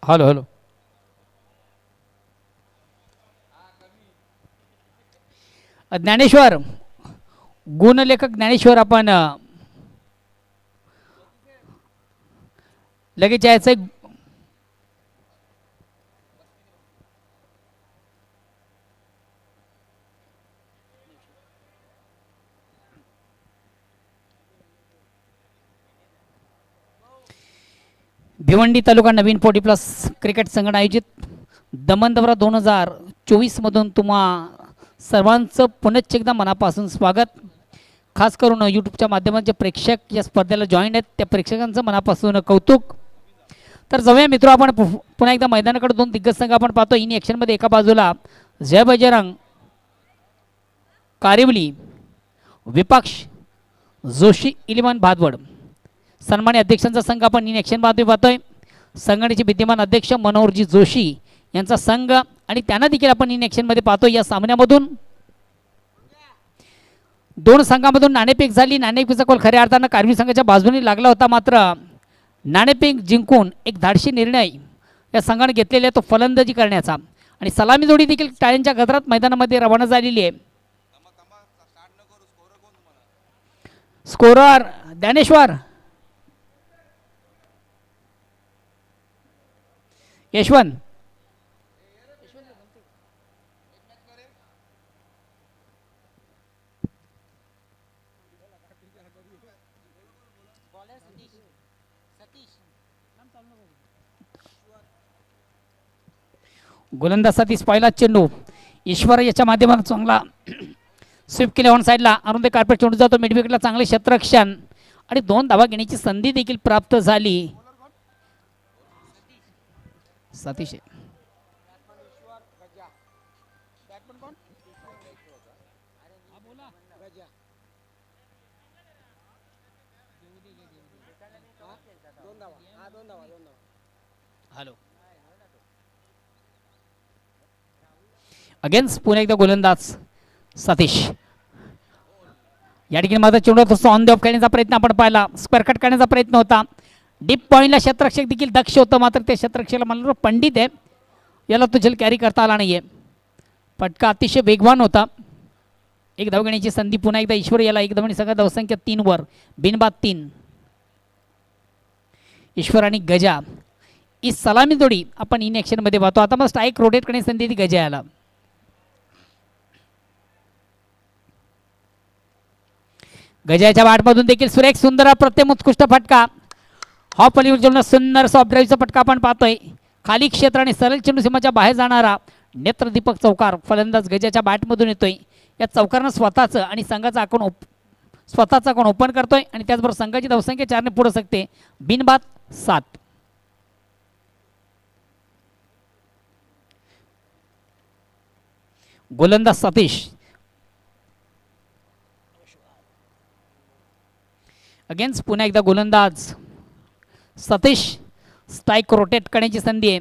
Hello hello. Dnyaneshwar, गुणलेखक ज्ञानेश्वर आपण लगेच यायचं. भिवंडी तालुका नवीन 40+ क्रिकेट संघटना आयोजित दमन दौरा 2024 तुम्हा सर्वांचं पुनश्च एकदा मनापासून स्वागत. खास करून यूट्यूबच्या माध्यमात जे प्रेक्षक या स्पर्धेला जॉईन आहेत त्या प्रेक्षकांचं मनापासून कौतुक. तर जाऊया मित्र, आपण पुन्हा एकदा मैदानाकडे दोन दिग्गज संघ आपण पाहतो. इन ॲक्शनमध्ये एका बाजूला जय बजरंग कारिवली, विपक्ष जोशी इलेव्हन भादवड. सन्मान्य अध्यक्षांचा संघ आपण इन ॲक्शन पाहतोय. संघटनेचे विद्यमान अध्यक्ष मनोहरजी जोशी यांचा संघ आणि त्यांना देखील आपण इन ॲक्शनमध्ये पाहतो. या सामन्यामधून दोन संघांमधून नाणेफेक झाली. नाणेफेकीचा कौल खऱ्या अर्थानं कारिवली संघाच्या बाजूने लागला होता, मात्र नाणेफेक जिंकून एक धाडशी निर्णय या संघाने घेतलेला आहे तो फलंदाजी करण्याचा. आणि सलामी जोडी देखील टाळ्यांच्या गजरात मैदानामध्ये रवाना झालेली आहे. स्कोरर ज्ञानेश्वर, यशवंत. गोलंदाज सतीश, पहिला चेंडू ईश्वर याच्या माध्यमातून चांगला स्वीप केले ऑन साईडला. अरुंदे कार्पेट चेंडू जातो मिड विकेटला. चांगले क्षेत्ररक्षण आणि 2 धावा घेण्याची संधी देखील प्राप्त झाली. सतीश हॅलो. अगेन्स्ट पुन्हा एकदा गोलंदाज सतीश. या ठिकाणी माझा चेंडू तसं ऑन द ऑफ खेळण्याचा प्रयत्न आपण पाहिला. स्क्वेअर कट करण्याचा प्रयत्न होता. डीप पॉईंटला क्षेत्ररक्षक देखील दक्ष होतं, मात्र त्या क्षेत्ररक्षकाला म्हणलं पंडित आहे, याला तो झेल कॅरी करता आला नाही आहे. फटका अतिशय वेगवान होता. एक धाव घेण्याची संधी पुन्हा एकदा ईश्वर याला. एक धावणी सगळ्या धावसंख्या 3 वर, बिनबाद 3. ईश्वर आणि गजा ही सलामी जोडी आपण इन ॲक्शनमध्ये पाहतो. आता मग स्ट्राईक रोटेट करण्याची संधी ती गजा याला. गजाच्या वाटमधून देखील सुरेख सुंदर प्रत्येक उत्कृष्ट फटका. हॉप अलीवर जेवण सुंदर सॉफ्ट ड्राईव्हचा फटका आपण पाहतोय. खाली क्षेत्र आणि सरळ चेंडू सीमाच्या बाहेर जाणारा नेत्रदीपक चौकार फलंदाज गजाच्या बॅटमधून येतोय. या चौकारानं स्वतःचं आणि संघाचा अकाउंट ओपन करतोय आणि त्याचबरोबर संघाची धावसंख्या 4 ने पुढे सकते. बिनबाद 7. गोलंदाज सतीश अगेन्स्ट पुन्हा एकदा गोलंदाज सतीश. स्ट्राईक रोटेट करण्याची संधी आहे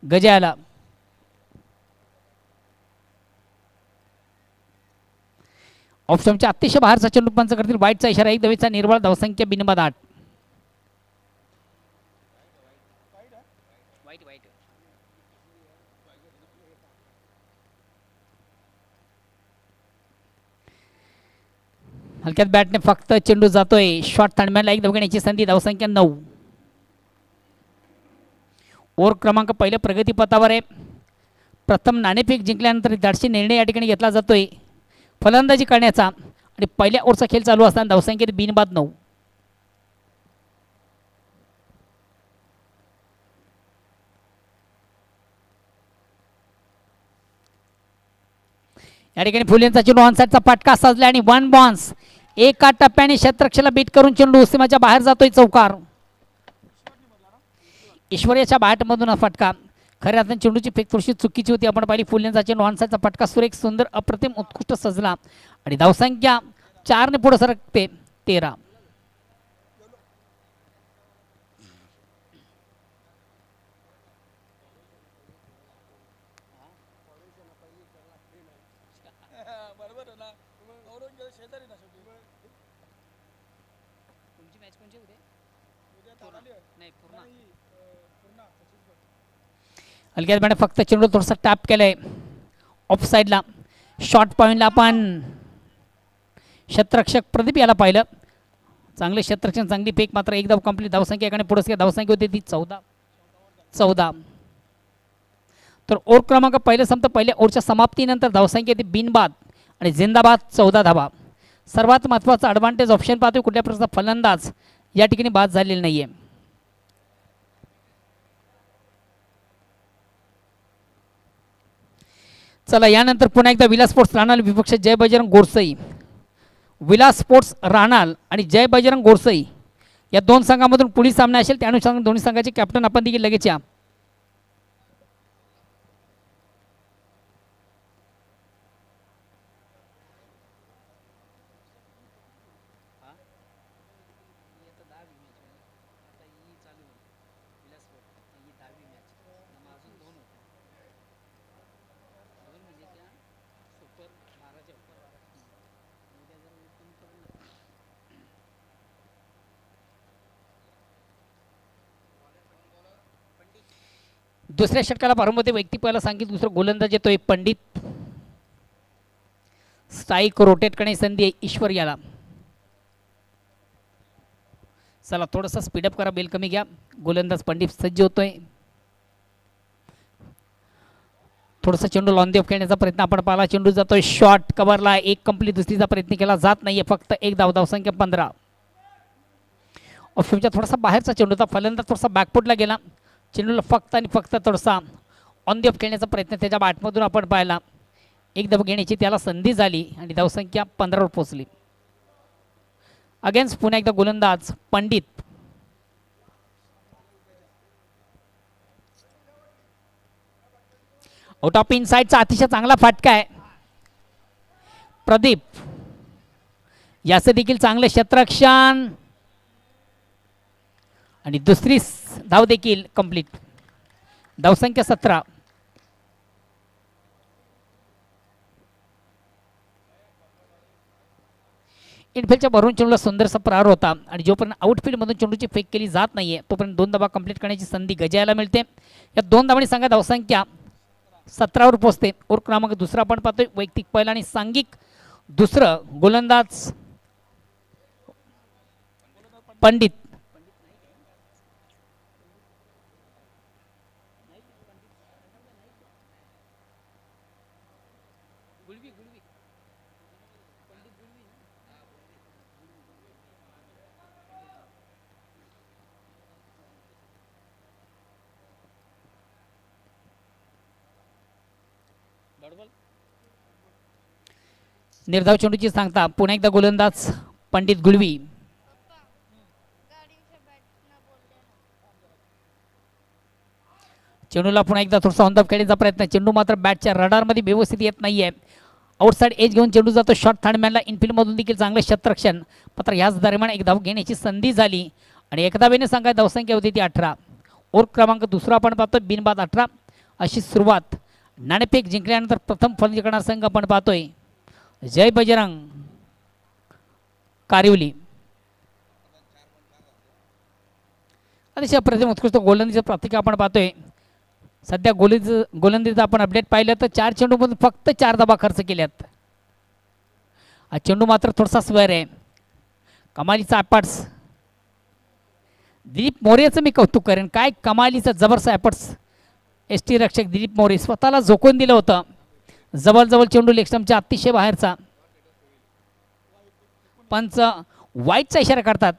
गजाला. ऑप्शनच्या अतिशय बाहेरचा चेंडू पंच करतील. वाईटचा इशारा. एक धावेचा निर्बळ. धावसंख्या बिनबाद 8. हलक्यात बॅटने फक्त चेंडू जातोय. शॉट थांबण्याला एक धाव घेण्याची संधी. धावसंख्या 9. ओव्हर क्रमांक पहिले प्रगतीपथावर आहे. प्रथम नाणेफेक जिंकल्यानंतर धाडशी निर्णय या ठिकाणी घेतला जातोय फलंदाजी करण्याचा आणि पहिल्या ओव्हरचा खेळ चालू असताना धावसंख्येत बिनबाद 9. या ठिकाणी फुलेंचा चेंडू ऑन साईडचा फटका साजला आणि 1 बॉन्स. एका टप्प्याने क्षेत्ररक्षकाला बीट करून चेंडू सीमाच्या बाहेर जातोय. चौकार. ईश्वरीच्या बॅटमधून फटका. खऱ्या अर्थाने चेंडूची फेक थोडीशी चुकीची होती. आपण पाहिली फुलेंचा चेंडू ऑन साईडचा फटका सुरेख सुंदर अप्रतिम उत्कृष्ट सजला आणि धावसंख्या 4 ने पुढे सरकते. 13. हलक्यात मॅडम फक्त चेंडू थोडासा टॅप केलाय ऑफ साईडला. शॉर्ट पॉईंटला आपण क्षेत्ररक्षक प्रदीप याला पाहिलं. चांगले क्षेत्ररक्षण, चांगली फेक, मात्र एक धाव कंप्लीट. धावसंख्या एकाने पुढे धावसंख्या होती ती 14. तर ओव्हर क्रमांक पहिलं संपतं. पहिल्या ओव्हरच्या समाप्तीनंतर धावसंख्या ती बिनबाद आणि जिंदाबाद 14 धावा. सर्वात महत्त्वाचा ॲडव्हान्टेज ऑप्शन पाहतोय, कुठल्या प्रकारचा फलंदाज या ठिकाणी बाद झालेला नाही आहे. चला यानंतर पुन्हा एकदा विलास स्पोर्ट्स राहणार विपक्ष जय बजरंग गोरसई. विलास स्पोर्ट्स राहणार आणि जय बजरंग गोरसई या दोन संघामधून पुढील सामना असेल. त्या अनुषंगाने दोन्ही संघाचे कॅप्टन आपण देखील लगेच या. दुसऱ्या षटकाला प्रारंभ वैयक्तिक पहिला सांगितलं. दुसरं गोलंदाज येतोय पंडित. स्ट्राईक रोटेट करण्याची संधी आहे ईश्वर याला. चला थोडंसं स्पीडअप करा, बेल कमी घ्या. गोलंदाज पंडित सज्ज होतोय. थोडंसं चेंडू लॉन दी ऑफ खेळण्याचा प्रयत्न आपण पाहिला. चेंडू जातोय शॉर्ट कव्हरला. एक कंप्लीट. दुसरीचा प्रयत्न केला जात नाहीये. फक्त एक धाव. धावसंख्या 15. ऑप्शनच्या थोडासा बाहेरचा चेंडू होता. फलंदाज थोडासा बॅकफुटला गेला. चेंडूला फक्त आणि फक्त थोडासा ऑन दी ऑफ खेळण्याचा प्रयत्न त्याच्या बॅटमधून आपण पाहिला. एक धाव घेण्याची त्याला संधी झाली आणि धावसंख्या 15वर पोहोचली. अगेन्स्ट पुन्हा एकदा गोलंदाज पंडित. आउट ऑफ इनसाइडचा अतिशय चांगला फटका आहे. प्रदीप याचं देखील चांगलं क्षेत्ररक्षण आणि दुसरी धाव देखील कंप्लीट. धावसंख्या 17. इनफिल्डच्या भरून चेंडूला सुंदरसा प्रहार होता आणि जोपर्यंत आउटफील्डमधून चेंडूची फेक केली जात नाहीये तोपर्यंत 2 धावा कंप्लीट करण्याची संधी गजायला मिळते. या 2 धावांनी संघात धावसंख्या 17वर पोहोचते. ओव्हर क्रमांक दुसरा आपण पाहतोय. वैयक्तिक पहिला आणि सांघिक दुसरं गोलंदाज पंडित. निर्धाव चेंडूची सांगता पुन्हा एकदा गोलंदाज पंडित गुलवी. चेंडूला पुन्हा एकदा थोडासा ऑन द खेळण्याचा प्रयत्न. चेंडू मात्र बॅटच्या रडारमध्ये व्यवस्थित येत नाहीये. आउटसाइड एज घेऊन चेंडू जातो शॉर्ट थर्डमॅनला. इनफिल्डमधून देखील चांगलं क्षेत्ररक्षण. मात्र याच दरम्यान एक धाव घेण्याची संधी झाली आणि एका धावेने सांगाय धावसंख्या होती ती 18. ओव्हर क्रमांक दुसरा आपण पाहतोय बिनबाद 18. अशी सुरुवात. नाणेफेक जिंकल्यानंतर प्रथम फलंदाजी करणारा संघ आपण पाहतोय जय बजरंग कारिवली. अतिशय प्रतिम उत्कृष्ट गोलंदाजीचं प्रत्येक आपण पाहतोय. सध्या गोलंदाजीचं आपण अपडेट पाहिलं तर 4 चेंडूमधून फक्त 4 धावा खर्च केल्यात. हा चेंडू मात्र थोडासा स्वेअर आहे. कमालीचा एफर्ट्स. दिलीप मोरेचं मी कौतुक करेन. काय कमालीचं जबरदस्त एफर्ट्स. एसटी रक्षक दिलीप मोरे स्वतःला झोकून दिलं होतं. जवळ चेंडू लेगस्टम्पच्या अतिशय बाहेरचा. पंच वाईटचा इशारा करतात.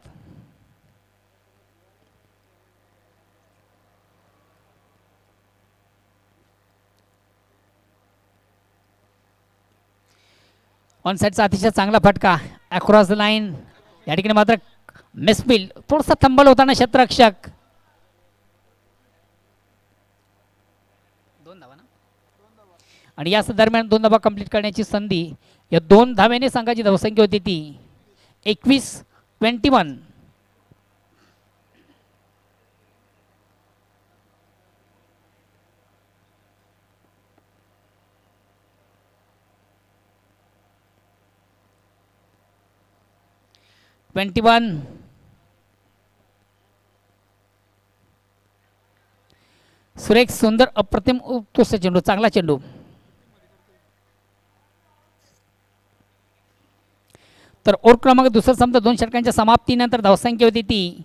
ऑन साईडचा अतिशय चांगला फटका अक्रॉस द लाईन. या ठिकाणी मात्र मिसफील्ड. थोडासा थंबल होताना क्षेत्ररक्षक. 2 धावा ना आणि याच दरम्यान 2 धावा कंप्लीट करण्याची संधी. या 2 धाव्याने संघाची धावसंख्या होती ती 21-21. सुरेख सुंदर अप्रतिम उत्कृष्ट चेंडू, चांगला चेंडू. तर ओव्हर क्रमांक दुसरा संपता 2 षटकांच्या समाप्तीनंतर धावसंख्या होती ती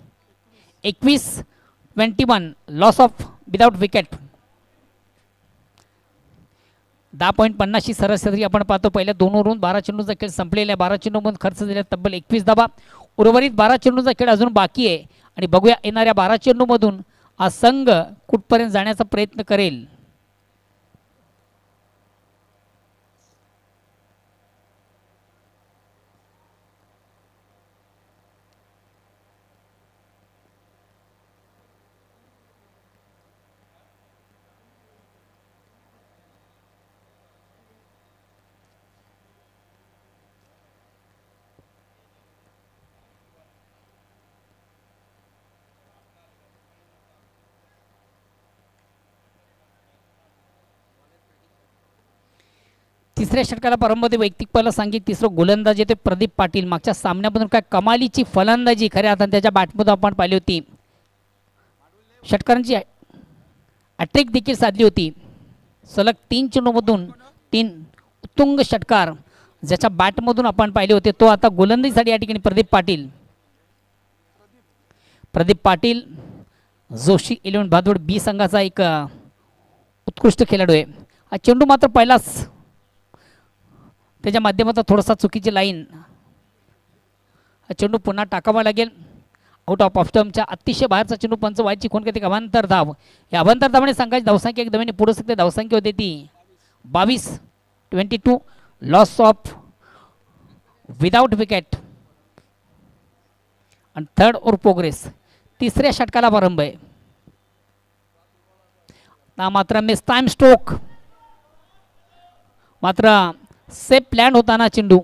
21-21. Loss of without wicket. 10.50 ची सरासरी आपण पाहतो. पहिल्या 2 ओव्हरून 12 चेंडूचा खेळ संपलेला आहे. 12 चेंडूमधून खर्च झालेला तब्बल 21 धावा. उर्वरित 12 चेंडूचा खेळ अजून बाकी आहे आणि बघूया येणाऱ्या 12 चेंडूमधून हा संघ कुठपर्यंत जाण्याचा प्रयत्न करेल. तिसऱ्या षटकाला प्रारंभ होते. वैयक्तिक पहिला सांघिक तिसरं गोलंदाज येते प्रदीप पाटील. मागच्या सामन्यामधून काय कमालीची फलंदाजी खऱ्या अर्थाने त्याच्या बॅटमधून आपण पाहिली होती. षटकारांची हॅट्रिक देखील साधली होती. सलग 3 चेंडूमधून 3 उत्तुंग षटकार ज्याच्या बॅटमधून आपण पाहिले होते. तो आता गोलंदाजीसाठी या ठिकाणी प्रदीप पाटील जोशी 11 भादोड बी संघाचा एक उत्कृष्ट खेळाडू आहे. हा चेंडू मात्र पहिलाच त्याच्या माध्यमातून थोडासा चुकीची लाईन. हा चेंडू पुन्हा टाकावा लागेल. आउट ऑफ स्टंपच्या अतिशय बाहेरचा चेंडू. पंच व्हायची खून करते. अवांतर धाव. या अवांतर धावाने संघाची धावसंख्या एक धावाने पुढे सकते. धावसंख्या होती ती 22-22. लॉस ऑफ विदाउट विकेट आणि थर्ड ओव्हर प्रोग्रेस. तिसऱ्या षटकाला प्रारंभ आहे. मात्र मिस टाइम स्ट्रोक. मात्र सेफ प्लॅन होताना चेंडू.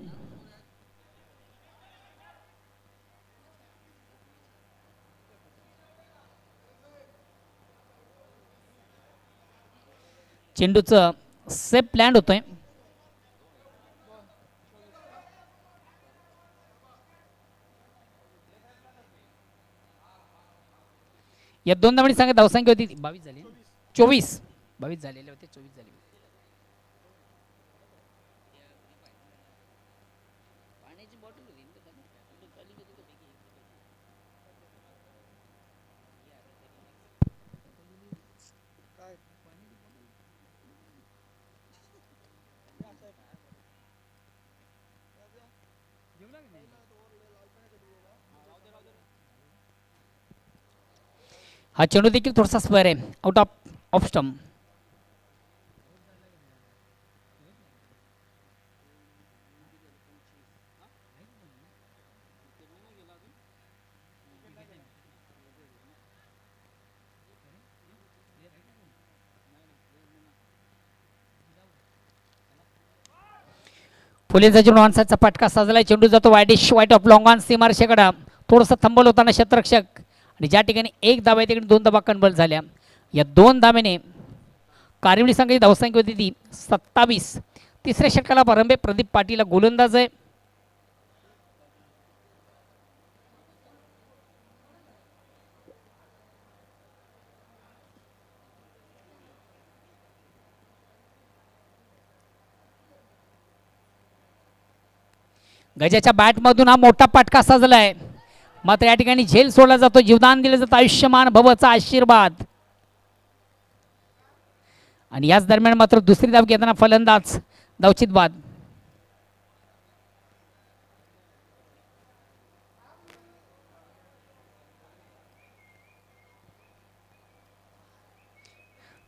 चेंडूचं सेफ प्लॅन होतोय. या 2 धावांनी सांगा धावसंख्या होती 22 झाली. 22 झालेले होते. 24 झाले. हा चेंडू देखील थोडासा स्क्वेअर आहे. Out off stump. फुलेचा चेंडू ऑन साइडचा फटका साजलाय. चेंडू जातो वाईडिश वाईट ऑफ लॉंग ऑन सीमारेषेकडे. थोडंसं थांबवलं होताना क्षेत्ररक्षक आणि ज्या ठिकाणी 1 धावा आहे तिकडे 2 धावा कन्वर्ट झाल्या. या 2 धावेने कारिवली संघाची धावसंख्या होती ती 27. तिसऱ्या षटकाला प्रारंभ. प्रदीप पाटील गोलंदाज आहे. गजाच्या बॅटमधून हा मोठा फटका साजलाय. मात्र या ठिकाणी झेल सोडला जातो. जीवदान दिलं जातं. आयुष्यमान भवचा आशीर्वाद. आणि याच दरम्यान मात्र दुसरी धाव घेताना फलंदाज धावचित बाद.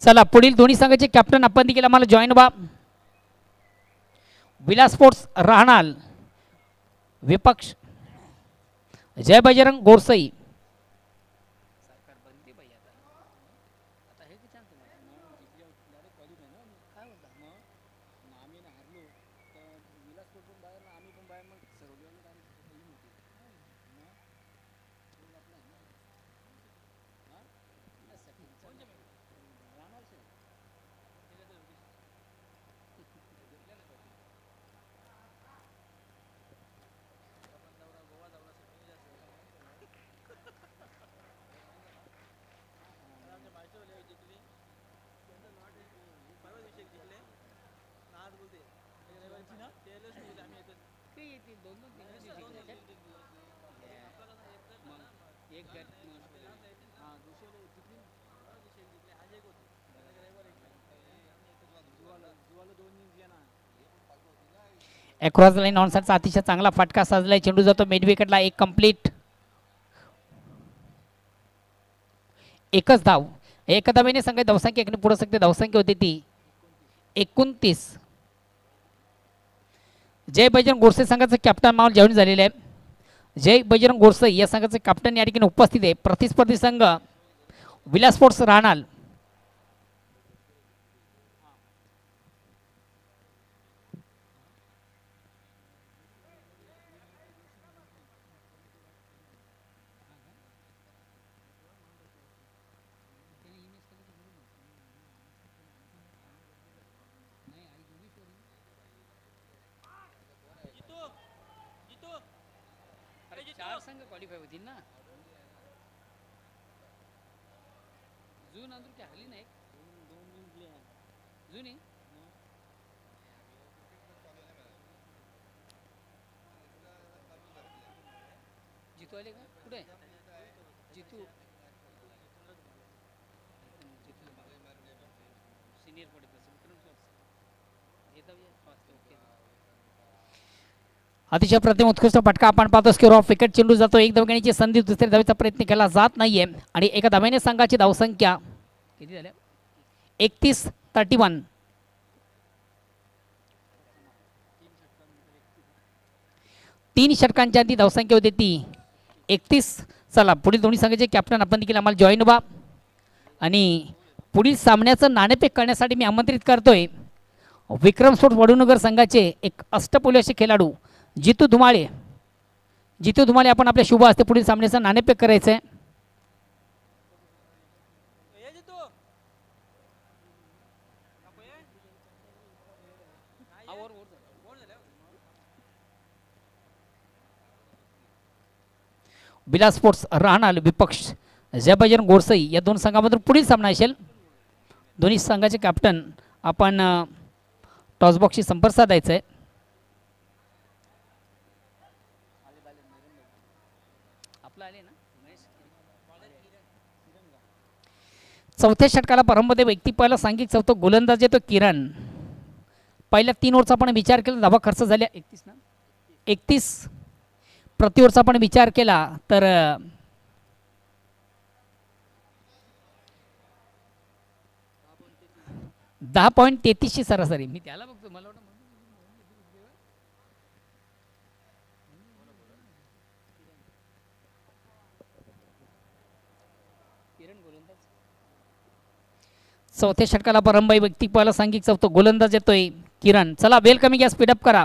चला पुढील दोन्ही संघाचे कॅप्टन आपण देखील आम्हाला जॉईन व्हा. विलास स्पोर्ट्स राहणार विपक्ष जय बजरंग गोरसई. अक्रॉस लाईन ऑन साईडचा अतिशय चांगला फटका साजलाय. चेंडू जातो मिड विकेटला. एक कंप्लीट. एकच धाव. एका धावेने संघ धावसंख्या एकने पुढे सकते. धावसंख्या होती ती 29. जय बजरंग गोडसे संघाचे कॅप्टन माऊल जॉईन झालेले आहे. जय बजरंग गोडसे या संघाचे कॅप्टन या ठिकाणी उपस्थित आहे. प्रतिस्पर्धी संघ विलास स्पोर्ट्स राहणार. चार संघ क्वालिफाय होतील ना. जून अंदर क्या हली नाही. जुनी जितू आले का कुठे. जितू सिनियर पडे अतिशय प्रतिम उत्कृष्ट फटका आपण पाहतो. Square of wicket. चेंडू जातो. एक धावण्याची संधी दुसऱ्या धावेचा प्रयत्न केला जात नाहीये आणि एका धावेने संघाची धावसंख्या किती झाल्या. 31-31. 3 षटकांच्या आधी धावसंख्या होती ती 31. चला पुढील दोन्ही संघाचे कॅप्टन आपण देखील आम्हाला जॉईन व्हा आणि पुढील सामन्याचं नाणेफेक करण्यासाठी मी आमंत्रित करतोय विक्रम स्पोर्ट्स वडूनगर संघाचे एक अष्टपैलू असे खेळाडू जितू धुमाळे. जितू धुमाळे आपण आपल्या शुभ हस्ते पुढील सामन्याचं नाणेफेक करायचं आहे. विलास स्पोर्ट्स राहणार विपक्ष जय बजरंग गोडसे या दोन संघामधून पुढील सामना असेल. दोन्ही संघाचे कॅप्टन आपण टॉसबॉक्सशी संपर्क साधायचा आहे. चौथ्या षटकाला प्रारंभ दे. व्यक्ती पहिला सांघिक चौथा गोलंदाज येतो किरण. पहिल्या 3 ओव्हरचा आपण विचार केला धावा खर्च झाल्या 31 ना 31. प्रति ओव्हरचा आपण विचार केला तर 10.33 सरासरी. मी त्याला बघतो मला वाटतं चौथ्या षटकाला प्रारंभ. व्यक्ती पहिला सांघिक चौथा गोलंदाज येतोय किरण. चला वेल कमी घ्या. स्पीडअप करा.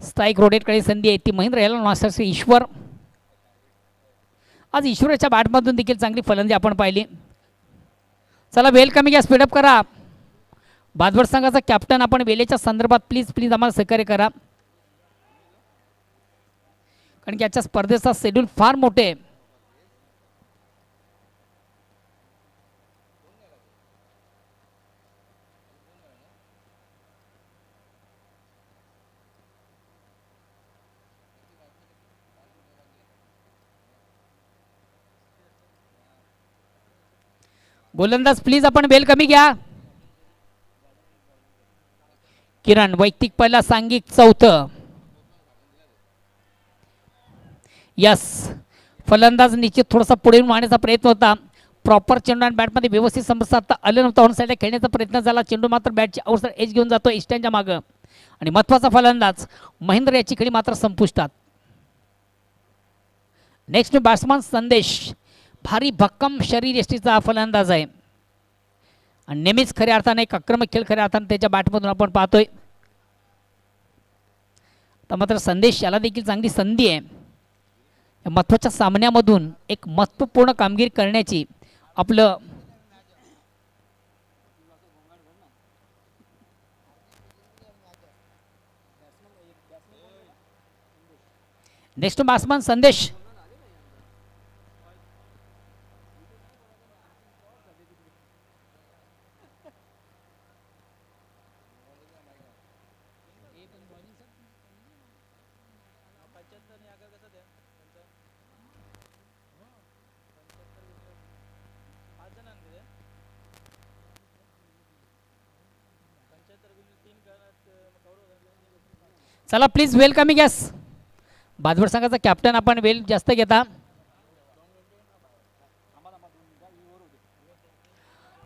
स्ट्राईक रोटेटकडे संधी आहे ती महिंद्रा याला मास्टर ईश्वर. आज ईश्वराच्या बॅटमधून देखील चांगली फलंदाजी आपण पाहिली. चला वेल कमी घ्या. स्पीडअप करा. बादवड संघाचा कॅप्टन आपण वेलेच्या संदर्भात प्लीज आम्हाला सहकार्य करा कारण की याच्या स्पर्धेचा शेड्यूल फार मोठे आहे. गोलंदाज प्लीज आपण बेल कमी घ्या. किरण वैयक्तिक पहिला सांघिक चौथं. यस फलंदाज निश्चित थोडासा पुढे मारण्याचा प्रयत्न होता. प्रॉपर चेंडू आणि बॅटमध्ये व्यवस्थित समस्या आता आलं नव्हतं. ऑन साईडला खेळण्याचा प्रयत्न झाला. चेंडू मात्र बॅटची आउटसाईड एज घेऊन जातो इस्टँडच्या मागं आणि महत्त्वाचा फलंदाज महेंद्र याची खेळी मात्र संपुष्टात. नेक्स्ट बॅट्समन संदेश. भारी भक्कम शरीर यष्टीचा फलंदाज आहे आणि नेहमीच खऱ्या अर्थाने एक आक्रमक खेळ खऱ्या अर्थाने त्याच्या बॅटमधून आपण पाहतोय. तर मात्र संदेश याला देखील चांगली संधी आहे महत्त्वाच्या सामन्यामधून एक महत्त्वपूर्ण कामगिरी करण्याची. आपलं नेक्स्ट बॅट्समन संदेश. चला प्लीज वेल कमी गॅस. बाजवड संघाचा कॅप्टन आपण वेल जास्त घेता.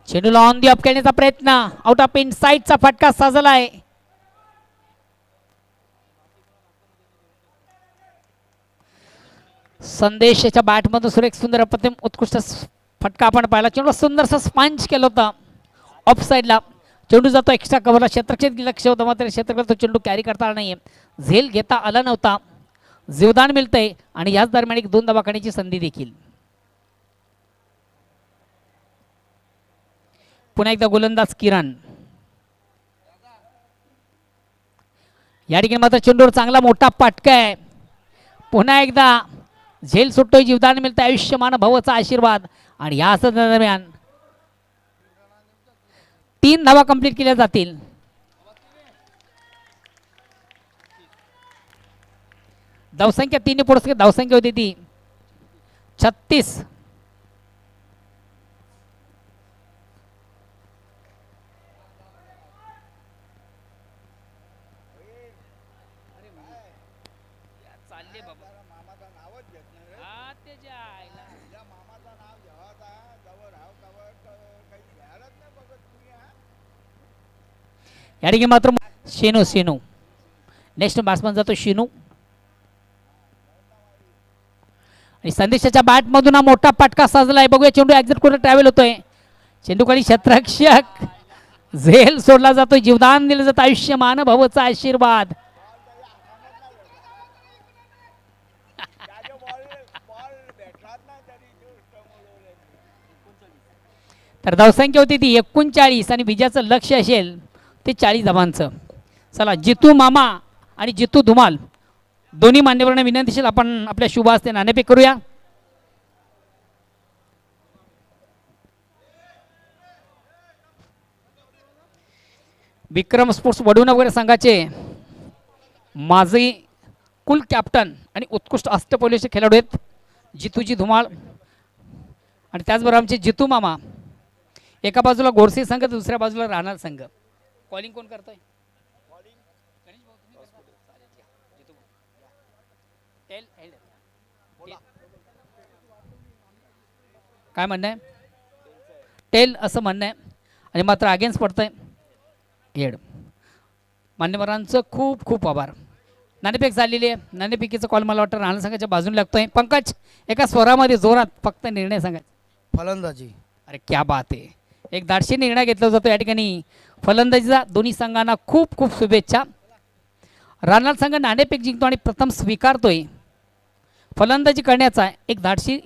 चेंडूला ऑन दी ऑफ खेळण्याचा प्रयत्न, आउट ऑफ इन साईडचा फटका साजला आहे. संदेशच्या बॅटमधून सुरेख सुंदर अप्रतिम उत्कृष्ट फटका आपण पाहिला. चेंडू सुंदरसा स्पंच केलं होतं ऑफ साईडला. चेंडू जातो एक्स्ट्रा कव्हरला, क्षेत्रक्षेत्र लक्ष होतं मात्र क्षेत्रक्षेत्र तो चेंडू कॅरी करता आला नाहीये, झेल घेता आला नव्हता. जीवदान मिळतंय आणि याच दरम्यान एक 2 दबाखाण्याची संधी देखील. पुन्हा एकदा गोलंदाज किरण. या ठिकाणी मात्र चेंडूवर चांगला मोठा फटका आहे. पुन्हा एकदा झेल सुटतोय, जीवदान मिळतं, आयुष्यमान भवचा आशीर्वाद. आणि या दरम्यान 3 धावा कंप्लीट केल्या जातील. धावसंख्या 3 पुढे धावसंख्या होती ती 36. या ठिकाणी मात्र शेनू नेक्स्ट बॅट्समन जातो शिनू. आणि संदेशाच्या बॅटमधून हा मोठा फटका साजलाय. बघूया चेंडू एक्झिट कुठे ट्रॅव्हल होतोय. चेंडू खाली क्षेत्ररक्षक, झेल सोडला जातोय, जीवदान दिलं जातं, आयुष्यमान भवचा आशीर्वाद. तर धावसंख्या होती ती 39 आणि विजयाचं लक्ष असेल ते 40 धावांचं. चला जितू मामा आणि जितू धुमाल दोन्ही मान्यवरांना विनंती असेल आपण आपल्या शुभ हस्ते नाणेफेक करूया. विक्रम स्पोर्ट्स वडूनगर संघाचे माजी कुल कॅप्टन आणि उत्कृष्ट अष्टपैलूचे खेळाडू आहेत जितूजी धुमाळ आणि त्याचबरोबर आमचे जितू मामा. एका बाजूला गोरसे संघ तर दुसऱ्या बाजूला राहणार संघ. कॉलिंग कोण करतोय? काय म्हणणं आहे? टेल असं म्हणणं आहे. आणि मात्र अगेन्स्ट पडतंय हेड. मान्यवरांचं खूप खूप आभार. नाणेफेक झालेली आहे. नाणेफेकीचा कॉल मला वाटतं राहणार संघाच्या बाजूने लागतोय. पंकज एका स्वरामध्ये जोरात फक्त निर्णय सांगायचा. फलंदाजी. अरे क्या बात आहे. एक धाडशी निर्णय घेतला जातो या ठिकाणी फलंदाजीचा. दोन्ही संघांना खूप खूप शुभेच्छा. राहणार संघ नाणेफेक जिंकतो आणि प्रथम स्वीकारतोय फलंदाजी करण्याचा एक धाडशी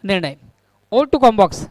निर्णय. ओल टू कॉम्बॉक्स.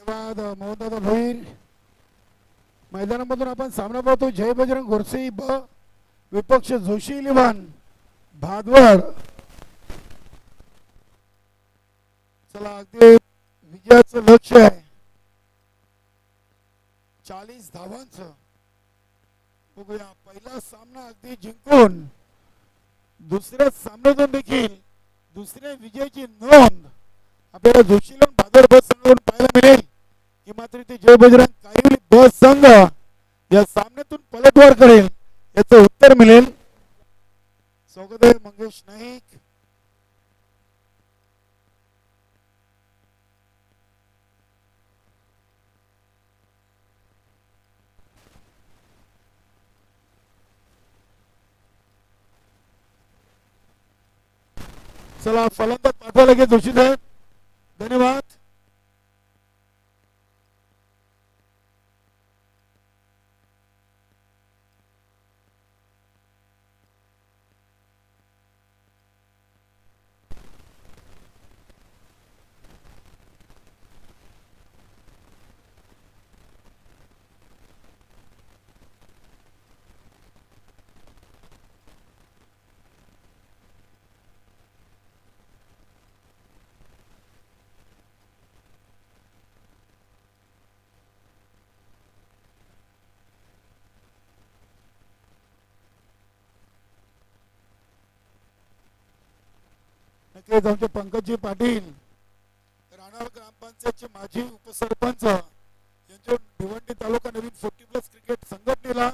धन्यवाद मोहनदादा भोईर. मैदानामधून आपण सामना पाहतो. जय बजरंग गोरसे ब विपक्ष जोशी इलेव्हन भादवड. चला अगदी विजयाचं लक्ष आहे 40 धावांचं. बघूया पहिला सामना अगदी जिंकून दुसऱ्या सामन्यातून देखील दुसऱ्या विजयाची नोंद आपल्याला जोशीलन भादर बस संघाकडून पाहायला मिळेल की मात्र ते जय बजरंग कायवली बस संघ या सामन्यातून पलटवार करेल याचं उत्तर मिळेल. स्वागत आहे मंगेश नाईक. चला फलंदाज पाठवा लगेच जोशी साहेब. धन्यवाद. नक्कीच आमचे पंकजी पाटील राहणार ग्रामपंचायतचे माजी उपसरपंच यांच्या भिवंडी तालुका नवीन 40+ क्रिकेट संघटनेला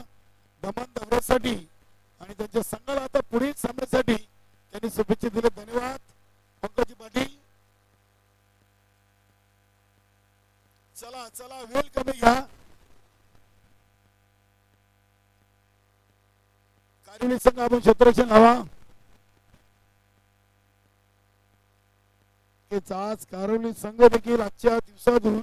दमन दौऱ्यासाठी आणि त्यांच्या संघाला आता पुढील सामन्यासाठी त्यांनी शुभेच्छा दिल्या. धन्यवाद पंकजी पाटील. चला चला वेळ कमी घ्या. कारिवली संघ आपण क्षेत्ररक्षण लावा. आज कारिवली संघ देखील आजच्या दिवसातून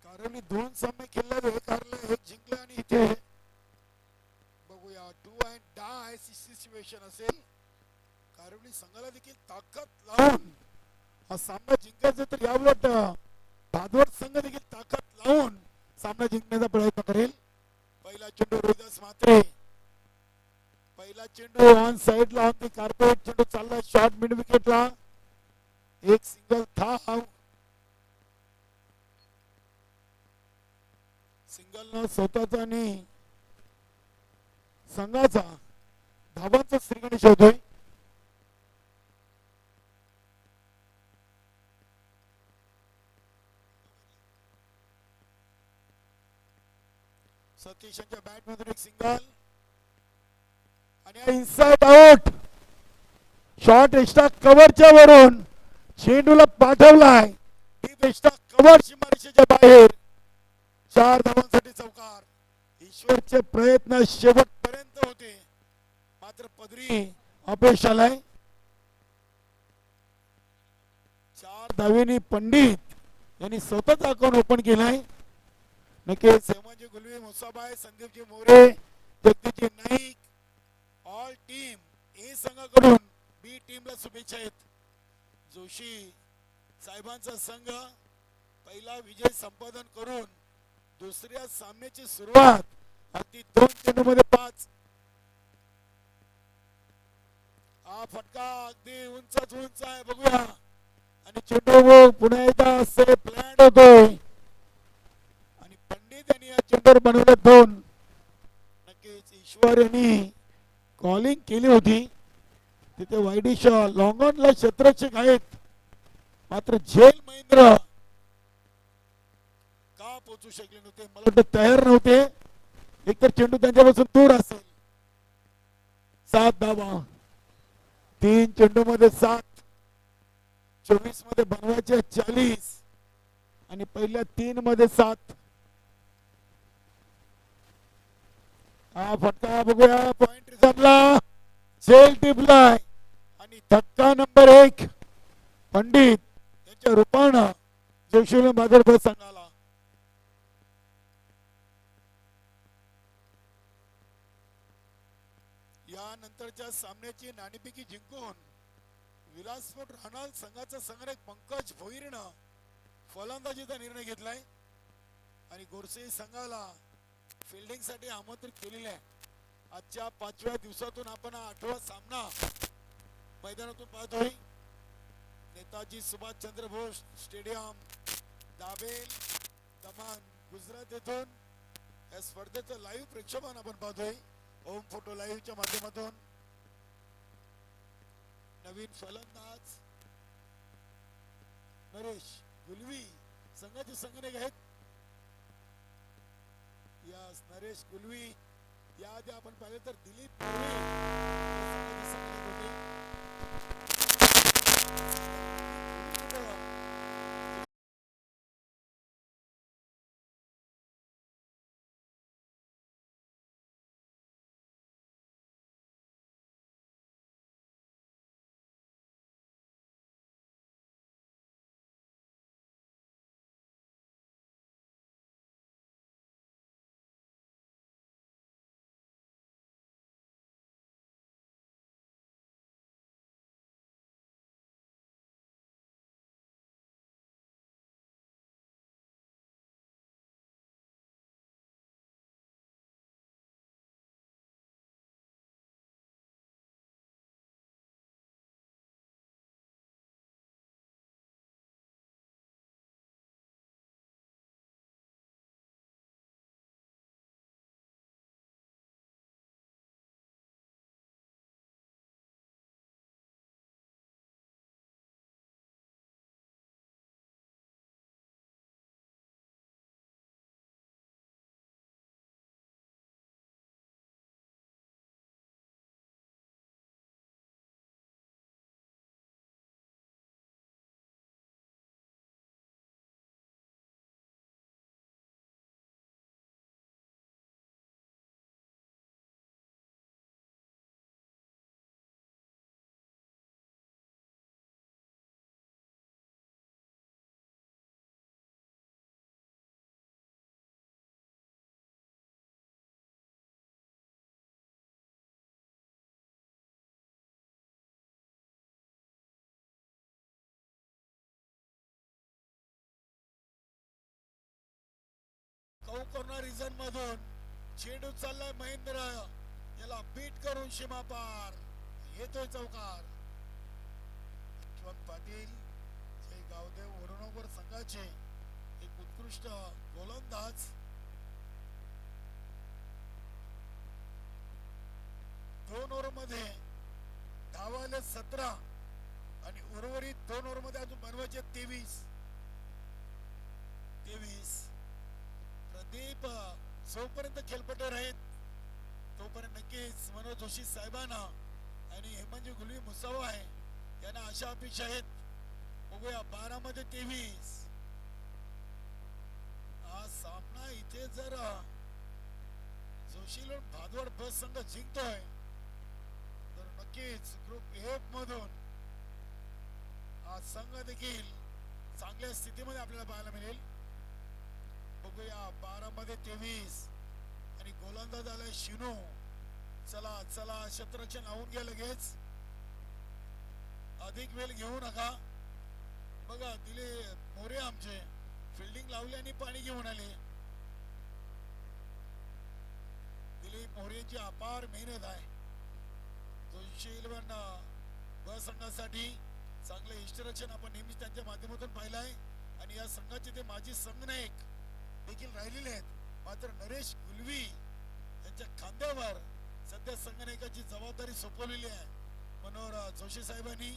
कारिवली 2 सामने खेळले, एक हारले एक जिंकले आणि इथे बघूया डू अँड डाय सिच्युएशन असेल. कारिवली संघाला देखील ताकद लावून हा सामना जिंकायचा तर याउलट भादवड संघ देखील ताकद लावून सामना जिंकण्याचा प्रयत्न करेल. पहिला चेंडू रोहिदास म्हात्रे. पहिला चेंडू ऑन साइडला ऑन दी कार्पेट चेंडू चालला शॉर्ट मिड विकेटला. एक सिंगल धाव. सिंगल न स्वतःचा आणि संघाचा धावांचा श्रीगणेश होतोय. सतीश यांच्या बॅट मधून एक सिंगल आणि इनसाइड आउट. शॉर्ट एक्स्ट्रा कव्हरच्या वरून चेंडूला पाठवलाय डीप एक्स्ट्रा कव्हर सीमारेषेच्या बाहेर. 4 धावांसाठी चौकार. ईश्वरचे प्रयत्न शेवटपर्यंत होते मात्र पदरी अपयश आलाय. 4 धावेनी पंडित यांनी स्वतःच अकाउंट ओपन केलाय. नक्कीच हेमंतजी गुलवी, मुसाबाई, संदीपजी मोरे, जगदीशजी नाईक, ऑल टीम ए संघाकडून बी टीमला शुभेच्छा आहेत. जोशी साहेबांचा संघ पहिला विजय संपादन करून दुसऱ्या सामन्याची सुरुवात अगदी 2 चेंडू मध्ये 5. हा फटका अगदी उंच उंच आहे बघूया आणि चेंडू पुन्हा एकदा असे प्लॅन होतोय आणि पंडित यांनी या चेंडूवर बनवले 2. नक्कीच ईश्वर यांनी कॉलिंग केली होती. तिथे वाईडिश लॉंग ऑनला क्षेत्ररक्षक आहेत मात्र झेल महेंद्र का पोहोचू शकले नव्हते. मला वाटतं तयार नव्हते. एकतर चेंडू त्यांच्यापासून दूर असेल. 7 धावा 3 चेंडू मध्ये 7. 24 मध्ये बनवायचे 40 आणि पहिल्या 3 मध्ये 7. हा फटका बघूया. पॉइंट रिझर्वला सेल टिपलाय आणि धक्का नंबर 1 पंडित यांच्या रूपानं जोशीला बाजारपेठ संघाला. यानंतरच्या सामन्याची नाणेफेकी जिंकून विलासपूर राहणार संघाचा संघटक पंकज भोईरनं फलंदाजीचा निर्णय घेतलाय आणि गोरसे संघाला फिल्डिंग साठी आमंत्रित केलेले आहे. आजच्या 5व्या दिवसातून आपण 8वा सामना मैदानातून पाहतोय. नेताजी सुभाषचंद्र बोस स्टेडियम दाबेल दमान गुजरात येथून या स्पर्धेचं लाईव्ह प्रेक्षेपण आपण पाहतोय ओम फोटो लाईव्हच्या माध्यमातून. नवीन फलंदाज नरेश गुलवी संघाचे संघटक आहेत. यस नरेश गुलवी. याआधी आपण पाहिले तर दिलीप मोरे संघाचे संघटक होते. कौकर्णा रिझन मधून चेंडू चाललाय महेंद्र याला बीट करून सीमा पार येतोय चौकार. यशवंत पाटील जे गावदेव वरुणोबर संघाचे एक उत्कृष्ट गोलंदाज. 2 ओव्हर मध्ये धावाले 17 आणि उर्वरित 2 ओव्हर मध्ये अजून बनवायचे 23. प्रदीप जोपर्यंत खेळपट्टीवर आहेत तोपर्यंत नक्कीच मनोज जोशी साहेबांना आणि हेमंतजी गुलवी मुसावा आहे यांना अशा अपेक्षा आहेत. बघूया 12 मध्ये 23. हा सामना इथे जर जोशी भादवड बस संघ जिंकतोय तर नक्कीच ग्रुप एफ मधून हा संघ देखील चांगल्या स्थितीमध्ये आपल्याला पाहायला मिळेल. बघूया 12 मध्ये 23 आणि गोलंदाज आलाय शिनू. चला चला क्षेत्ररक्षण लावून घ्या लगेच. अधिक वेळ घेऊ नका. बघा दिले मोरे आमचे फिल्डिंग लावली आणि पाणी घेऊन आले. दिलीप मोरेंची अपार मेहनत आहे. 211 ब संघासाठी चांगले इष्टरक्षण आपण नेहमीच त्यांच्या माध्यमातून पाहिलं आहे आणि या संघाचे ते माजी संघनायक देखील राहिलेले आहेत. मात्र नरेश गुलवी यांच्या खांद्यावर सध्या संघनायकाची जबाबदारी सोपवलेली आहे मनोहर जोशी साहेबांनी.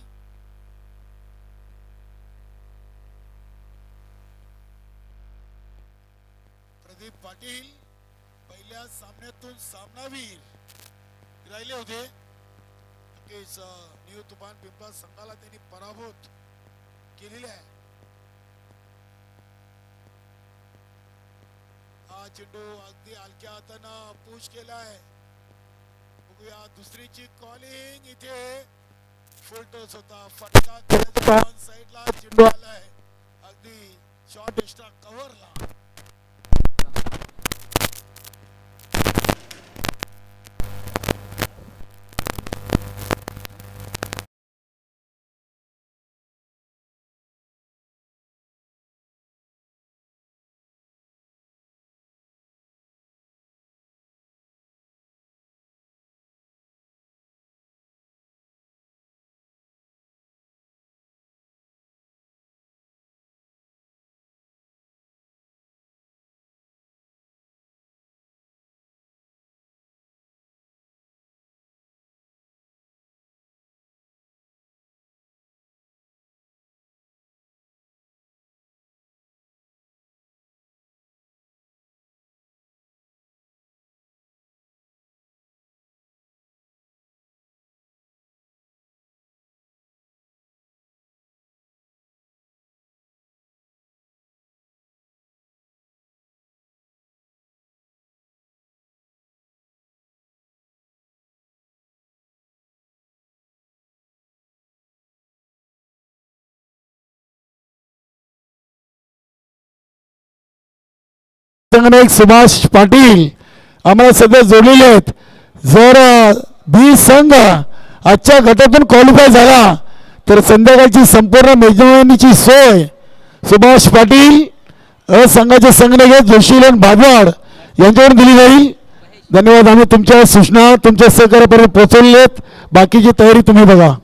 प्रदीप पाटील पहिल्या सामन्यातून सामनावीर राहिले होते. न्यू तुफान पिंपळा संघाला त्यांनी पराभूत केलेली आहे. हा चेंडू अगदी हलक्या हातानं पुश केलाय. बघूया दुसरीची कॉलिंग. इथे फुल टॉस होता. फटका साइडला चेंडू आलाय अगदी शॉर्ट एक्स्ट्रा कव्हरला. संघटक सुभाष पाटील आम्हाला सध्या जोडलेले आहेत. जर बी संघ आजच्या गटातून क्वालिफाय झाला तर संध्याकाळची संपूर्ण मेजवानीची सोय सुभाष पाटील संघाचे संघटक जोशीलन भादवाड यांच्याकडून दिली जाईल. धन्यवाद. आम्ही तुमच्या सूचना तुमच्या सहकार्यापर्यंत पोहोचवलेत. बाकीची तयारी तुम्ही बघा.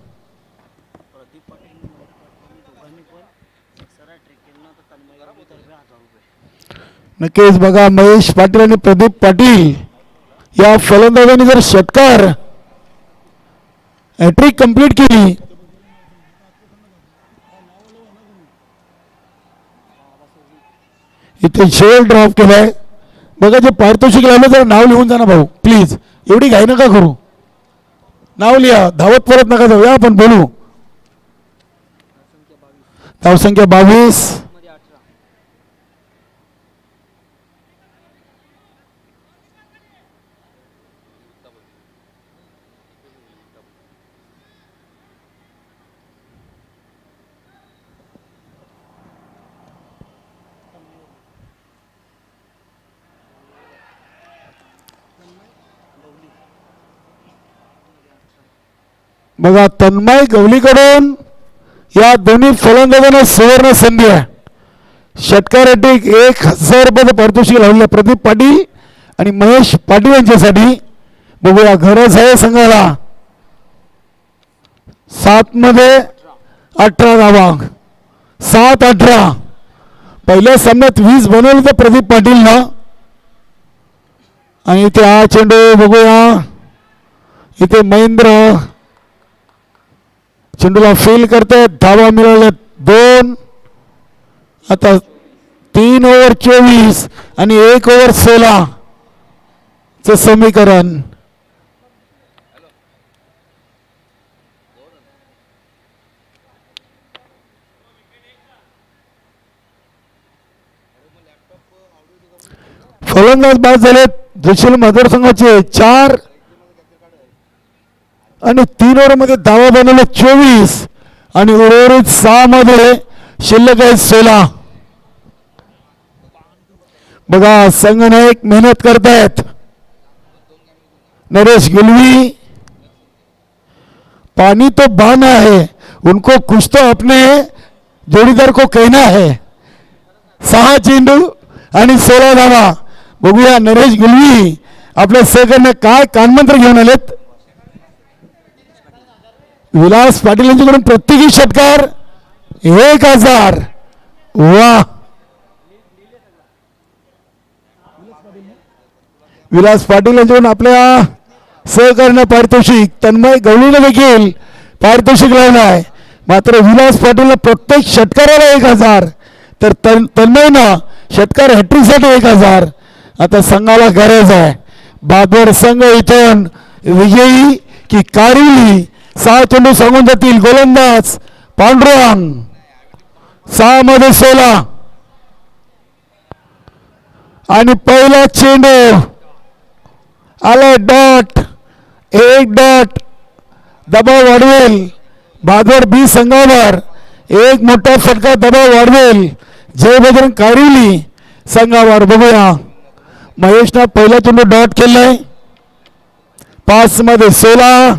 नक्कीच बघा. महेश पाटील आणि प्रदीप पाटील या फलंदाजांनी जर षटकार हॅट्रिक कंप्लीट केली इथे शेल ड्रॉप केलाय. बघा जे पारितोषिक लावलं तर नाव लिहून जा ना भाऊ प्लीज. एवढी घाई नका करू. नाव लिहा. धावत परत नका जाऊ. या आपण बोलू. धावसंख्या 22. बघा तन्मय गवलीकडून या दोन्ही फलंदाजांना सुवर्ण संधी आहे. षटकार 1000 रुपये पारितोषिक लावले प्रदीप पाटील आणि महेश पाटील यांच्यासाठी. बघूया गरज आहे संघाला. 7 मध्ये 18 धावा. 7-18. पहिल्या सामन्यात 20 बनवलं तर प्रदीप पाटीलला. आणि इथे हा चेंडू बघूया. इथे महेंद्र चेंडूला फील करते. धावा मिळवल्या 2. आता 3 ओव्हर 24 आणि 1 ओव्हर 16 च समीकरण. फलंदाज बाद झाले जोशील मतदारसंघाचे 4 आणि 3 ओव्हर मध्ये धावा बनवले 24 आणि उर्वरित 6 मध्ये शिल्लक आहे 16. बघा संघनायक मेहनत करतायत. नरेश गिलवी. पानी तो बहाना है उनको कुछ तो अपने जोडीदार को कहना है. 6 चेंडू आणि 16 धावा. बघूया नरेश गिलवी आपल्या सहकार्याने काय कानमंत्र घेऊन आलेत. विलास पाटील यांच्याकडून प्रत्येकी षटकार 1000. वा. विलास पाटील यांच्याकडून आपल्या सहकार्याने पारितोषिक. तन्मय गवळीने देखील पारितोषिक लावलं आहे. मात्र विलास पाटीलला प्रत्येक षटकाराला 1000 तर तन्मयनं षटकार हॅट्रिकसाठी 1000. आता संघाला गरज आहे. बादवड संघ इथून विजयी की कारिवली. 6 चेंडू सांगून जातील. गोलंदाज पांडुरंग. 6 मध्ये 16 आणि पहिला चेंडू आला डॉट, 1 डॉट दबाव वाढवेल भादवड बी संघावर, एक मोठा फटका दबाव वाढवेल जय बजरंग कारिवली संघावर. बघूया महेशनं पहिला चेंडू डॉट केलाय 5 मध्ये 16.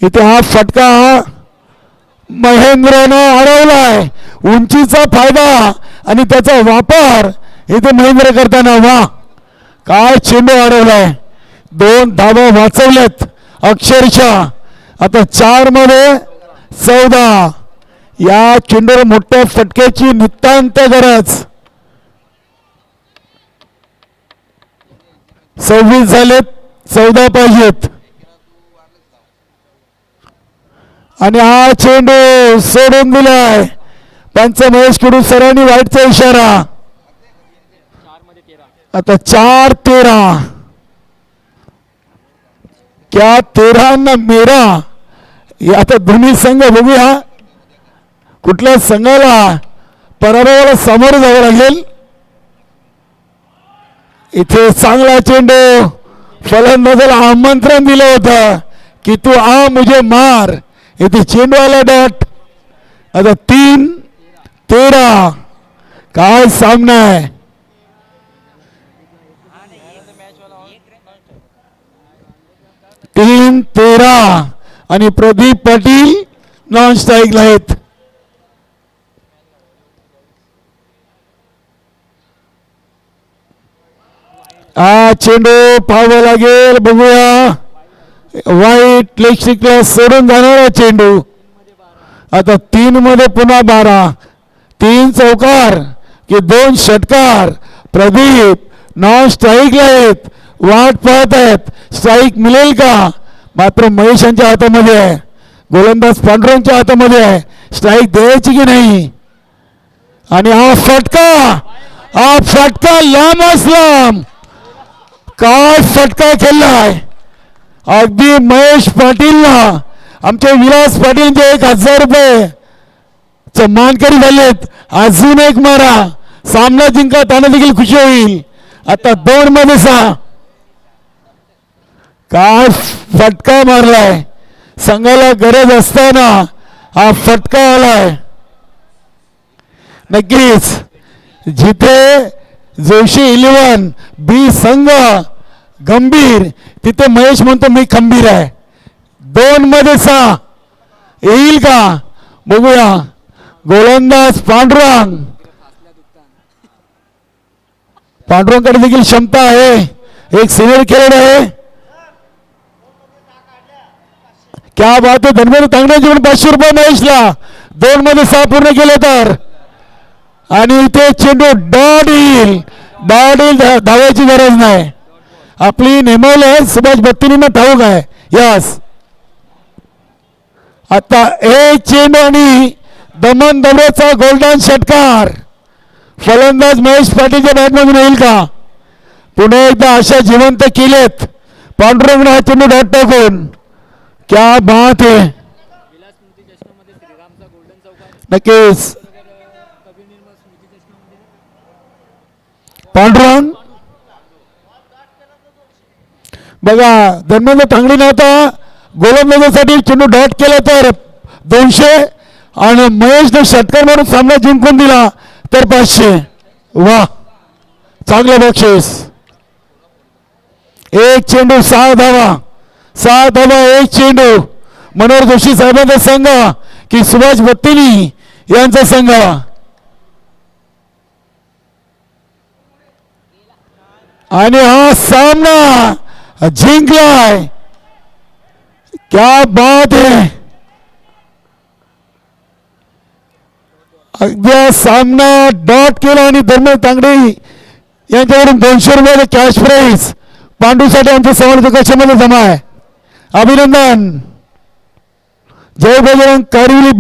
इथे हा फटका महेंद्रनं अडवलाय. उंचीचा फायदा आणि त्याचा वापर इथे महेंद्र करताना वा काय चेंडू अडवलाय. 2 धावा वाचवल्यात अक्षरशः. आता 4 मध्ये 14. या चेंडूवर मोठ्या फटक्याची नितांत गरज. 26 झालेत, 14 पाहिजेत. आणि हा चेंडू सोडून दिलाय. पंच महेश कडू सरांनी वाईटचा इशारा. आता 4-13. क्या 13 ना मेरा. आता दोन्ही संघ बघूया कुठल्या संघाला पराभवाला सामोरं जावं लागेल. इथे चांगला चेंडू फलंदाजाला आमंत्रण दिलं होतं की तू आ मुझे मार. इथे चेंडू आला डॉट. आता 3-13. काय सामना आहे. तीन 13 आणि प्रदीप पाटील नॉन स्ट्राईकला आहेत. हा चेंडू पाहावा लागेल. बघूया वाईट लेग स्ट्रिकला सोडून जाणारा चेंडू. आता 3 मध्ये पुन्हा 12. 3 चौकार की 2 षटकार. प्रदीप नॉन स्ट्राईकला आहेत. वाट पाहत आहेत स्ट्राईक मिळेल का. मात्र महेशांच्या हातामध्ये आहे. गोलंदाज पांडुरंगच्या हातामध्ये आहे. स्ट्राईक द्यायची की नाही. आणि हा फटका लांबच लांब. काय फटका खेळलाय. अगदी महेश पाटीलला आमचे विलास पाटीलचे 1000 रुपये मानकरी झालेत. अजून एक मारा. सामना जिंका त्यांना देखील खुशी होईल. आता 2 मध्ये 6. काय फटका मारलाय. संघाला गरज असताना हा फटका आलाय. नक्कीच जिथे जोशी 11 बी संघ गंभीर तिथे महेश म्हणतो मी खंबीर आहे. 2 मध्ये 6 येईल का बघूया. गोलंदाज पांडुरंगकडे देखील क्षमता आहे. एक सिनियर खेळाडू आहे. क्या बात आहे. धनवेर तांगड्यांची 500 रुपये महेशला. 2 मध्ये 6 पूर्ण केले तर. आणि इथे चेंडू डॉट येईल. धावायची गरज नाही. आपली नेमवले सुभाष बत्तीनींना ठाऊक आहे. यस आता एक चेंडू आणि दमन दबरेचा गोल्डन षटकार. फलंदाज महेश पाटीलच्या बॅटमधून येईल का. पुन्हा एकदा आशा जिवंत केलेत पांडुरंगने हा चेंडू डॉट टाकून. क्या बात आहे. नक्कीच पांडुरंग बघा. धर्मेंद्र तांगडी नव्हता गोलंदाजासाठी चेंडू डॉट केला तर 200 आणि महेशने षटकार मारून सामना जिंकून दिला तर 500. वा चांगलं बक्षीस. एक चेंडू 6 धावा. 6 धावा एक चेंडू. मनोहर जोशी साहेबांचा संघ की सुभाष बत्तीनी यांचा संघ. आणि हा सामना जिंकलाय. क्या बात है. अगदी सामना डॉट केला आणि धर्मेंद्र तांगडे यांच्याकडून 200 रुपये कॅश प्राईज पांडूसाठी आमच्या समोर कशामध्ये जमा आहे. अभिनंदन. जय बजरंग कारिवली.